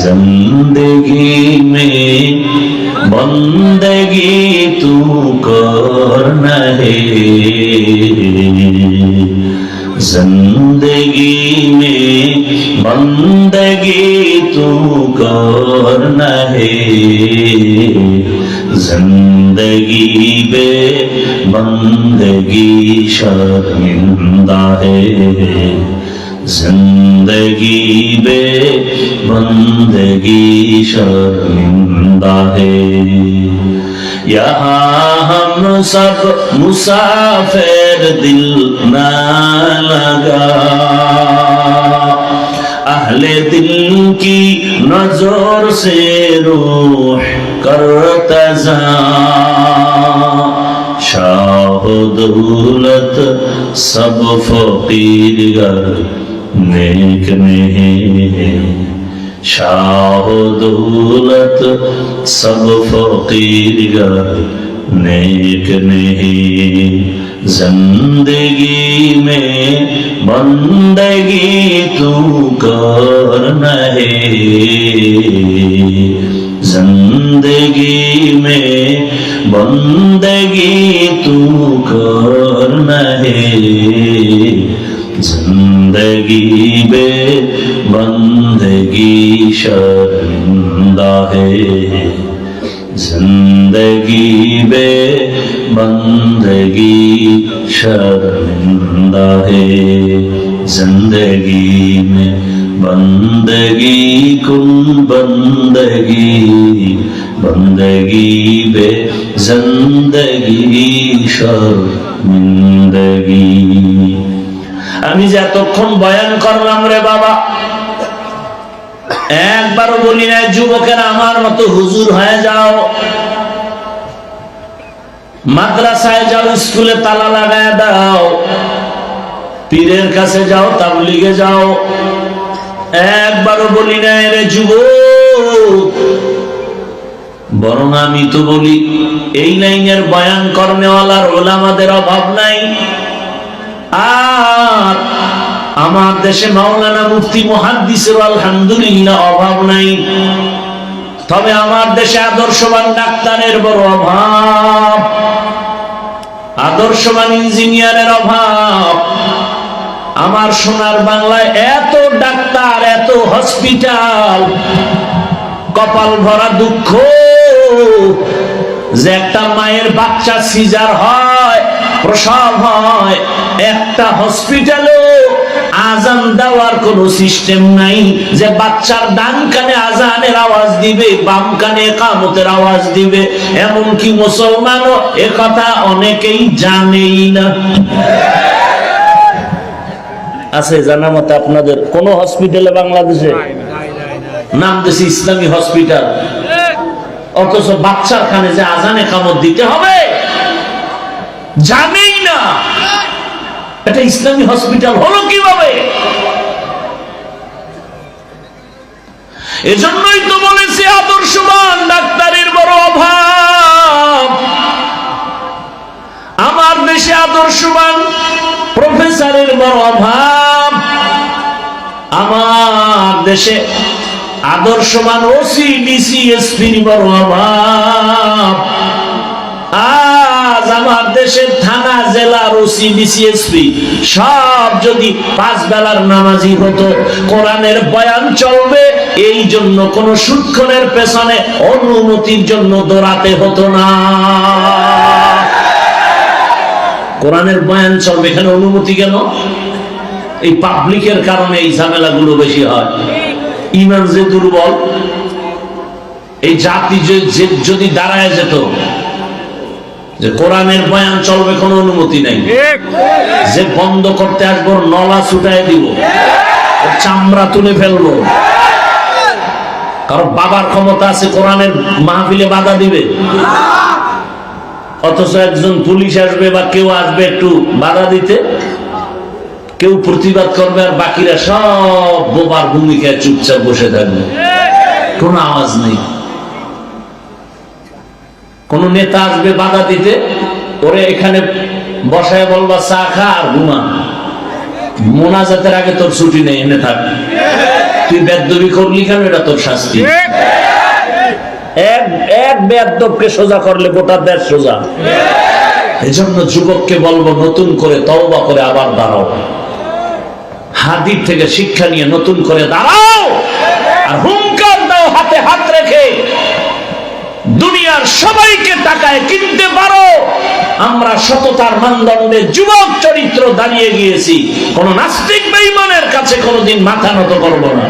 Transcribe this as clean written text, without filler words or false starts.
जिंदगी में बंदगी तू करना है, जिंदगी में बंदगी तू करना है, जिंदगी बे बंदगी शर्मिंदा है, जिंदगी बे बंदगी शर्मिंदा है। यहाँ हम सब मुसाफिर दिल न लगा, अहले दिल की नजर से रूह करता जा, शाह दौलत सब फकीर गर नेक नहीं, शाह दौलत सब फकीर गर नेक नहीं, जिंदगी में बंदगी तू करना है, जिंदगी में बंदगी तू करना है, जिंदगी बे बंदगी शर्मिंदा है, जिंदगी बे बंदगी शर्मिंदा है, जिंदगी में बंदगी कुल बंदगी, बंदगी बे जिंदगी शर्मिंदगी। আমি যে এতক্ষণ বয়ান করলাম রে বাবা, একবারও বলি না যুবকেরা আমার মতো হুজুর হয়ে যাও, মাদ্রাসায় যাও, স্কুলে তালা লাগায় দাও, পীরের কাছে যাও, তাবলীগে যাও, একবারও বলি না রে যুবক। বরং আমি তো বলি এই লাইনের বয়ান কর্মেওয়ালার ওলামাদের অভাব নাই। আর আমার দেশে মাওলানা মুফতি মুহাদ্দিসের আলহামদুলিল্লাহ অভাব নাই, তবে আমার দেশে আদর্শবান ডাক্তারের বড় অভাব, আদর্শবান ইঞ্জিনিয়ারের অভাব। আমার সোনার বাংলায় এত ডাক্তার, এত হসপিটাল, কপাল ভরা দুঃখ যে একটা মায়ের বাচ্চা সিজার হয়, প্রসব হয়, একটা হসপিটালও আজান দেওয়ার কোন সিস্টেম নাই যে বাচ্চার ডান কানে আজানের আওয়াজ দিবে, বাম কানে ইকামতের আওয়াজ দিবে। এমনকি মুসলমানও এ কথা অনেকেই জানেই না। আছে জানা মতে আপনাদের কোন হসপিটালে বাংলাদেশে? নাম দিয়েছে ইসলামী হসপিটাল, অথচ বাচ্চার কানে যে আজানে ইকামত দিতে হবে জানেই না। এটা ইসলামী হসপিটাল হলো কিভাবে? এজন্যই তো বলেছি আদর্শবান ডাক্তারের বড় অভাব। আমার দেশে আদর্শবান প্রফেসরের বড় অভাব, আমার দেশে আদর্শবান ওসি ডিসি এসপির বড় অভাব। আজ আমার দেশের থানা, জেলার ওসি ডিসি এসপি সব যদি 5 বেলার নামাজি হতো, কোরআনের বয়ান চলবে, এই জন্য কোন সুৎখরের পেছনে অনুমতির জন্য দৌড়াতে হতো না। কোরআনের বয়ান চলবে, এখানে অনুমতি কেন? এই পাবলিকের কারণে এই ঝামেলাগুলো বেশি হয়। ইমান যে দুর্বল, এই জাতি যদি দাঁড়ায় যেত যে কোরআনের বয়ান চলবে, কোনো অনুমতি নাই, যে বন্ধ করতে আসবো নলা ছুটাই দিব, চামড়া তুলে ফেলবো। কারণ বাবার ক্ষমতা আছে কোরআনের মাহফিলে বাধা দিবে, অথচ একজন পুলিশ আসবে বা কেউ আসবে একটু বাধা দিতে, কেউ প্রতিবাদ করবে, আর বাকিরা সব বোবার ভূমিকায় চুপচাপ বসে থাকবে, কোনো আওয়াজ নেই। কোন নেতা আসবে বাধা দিতে, ওরে এখানে বসায় বলবা চা খা আর ঘুমা, মোনাজাতের আগে তোর ছুটি নেই, এনে থাক। তুই বেয়াদবি করলি কেন, এটা তোর শাস্তি। এক বেয়াদবকে সোজা করলে গোটা দেশ সোজা। এজন্য যুবককে বলবো, নতুন করে তওবা করে আবার দাঁড়াও, হাদির থেকে শিক্ষা নিয়ে নতুন করে দাঁড়াও, আর হুঙ্কার দাও হাতে হাত রেখে, দুনিয়ার সবাইকে টাকায় কিনতে পারো। আমরা সততার মানদণ্ডে যুবক চরিত্র দাঁড়িয়ে গিয়েছি, কোন নাস্তিক বেঈমানের কাছে কোনোদিন মাথা নত করব না।